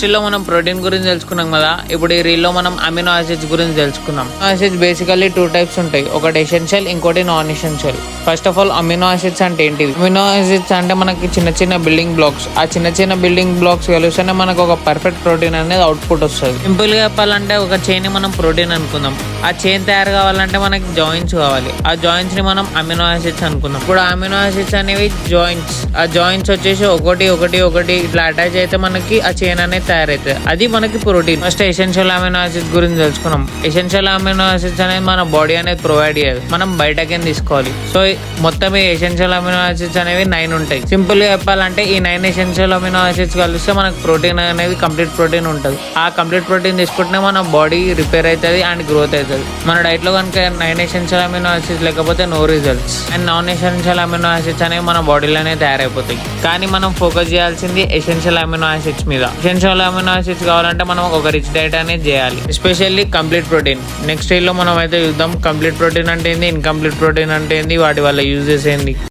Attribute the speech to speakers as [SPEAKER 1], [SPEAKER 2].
[SPEAKER 1] Last లో మనం protein గురించి తెలుసుకున్నాం కదా. ఇప్పుడు ఈ రీల్ లో మనం అమినో ఆసిడ్స్ గురించి తెలుసుకున్నాం. ఆసిడ్స్ బేసికల్లీ 2 టైప్స్ ఉంటాయి, ఒకటి ఎసెన్షియల్, ఇంకోటి non essential. First of all amino acids అంటే ఏంటివి? అమినో ఆసిడ్స్ అంటే మనకి చిన్న చిన్న బిల్డింగ్ బ్లాక్స్. ఆ చిన్న చిన్న బిల్డింగ్ బ్లాక్స్ కలిస్తేనే మనకు ఒక పర్ఫెక్ట్ ప్రోటీన్ అనేది అవుట్పుట్ వస్తుంది. సింపుల్ గా చెప్పాలంటే ఒక చైన్ ని మనం ప్రోటీన్ అనుకుందాం. ఆ చైన్ తయారు కావాలంటే మనకి జాయింట్స్ కావాలి. ఆ జాయింట్స్ ని మనం అమినో ఆసిడ్స్ అనుకుందాం. ఇప్పుడు అమినో ఆసిడ్స్ అనేవి జాయింట్స్. ఆ జాయింట్స్ వచ్చేసి ఒకటి ఒకటి ఒకటి ఇట్లా అటాచ్ అయితే మనకి ఆ చైన్ అనేది తయారైతుంది. అది మనకి protein. First essential amino acids గురించి తెలుసుకున్నాం. ఎసెన్షియల్ అమినో ఆసిడ్స్ అనేది మన బాడీ అనేది ప్రొవైడ్ చేయదు, మనం బయటకే తీసుకోవాలి. సో మొత్తం ఈ ఎసెన్షియల్ అమినో ఆసిడ్స్ అనేవి 9 ఉంటాయి. సింపుల్ గా చెప్పాలంటే ఈ 9 ఎసెన్షియల్ అమినో ఆసిడ్స్ కలిస్తే మనకు ప్రోటీన్ అనేది కంప్లీట్ ప్రోటీన్ ఉంటుంది. ఆ కంప్లీట్ ప్రోటీన్ తీసుకుంటే మన బాడీ రిపేర్ అవుతుంది అండ్ గ్రోత్ అవుతుంది. మన డైట్ లో కనుక 9 ఎసెన్షియల్ అమినో ఆసిడ్స్ లేకపోతే no results. And non essential amino acids అనేవి మన బాడీలోనే తయారైపోతాయి. కానీ మనం ఫోకస్ చేయాల్సింది ఎసెన్షియల్ అమినో ఆసిడ్స్ మీద. ఎసెన్షియల్ అమినో ఆసిడ్స్ కావాలంటే మనం ఒక రిచ్ డైట్ అనేది చేయాలి, especially complete protein. Next reel లో మనం అయితే చూద్దాం కంప్లీట్ ప్రోటీన్ అంటే ఏంది, ఇన్కంప్లీట్ ప్రోటీన్ అంటే ఏంది, వాటి వల్ల యూజెస్ ఏంది.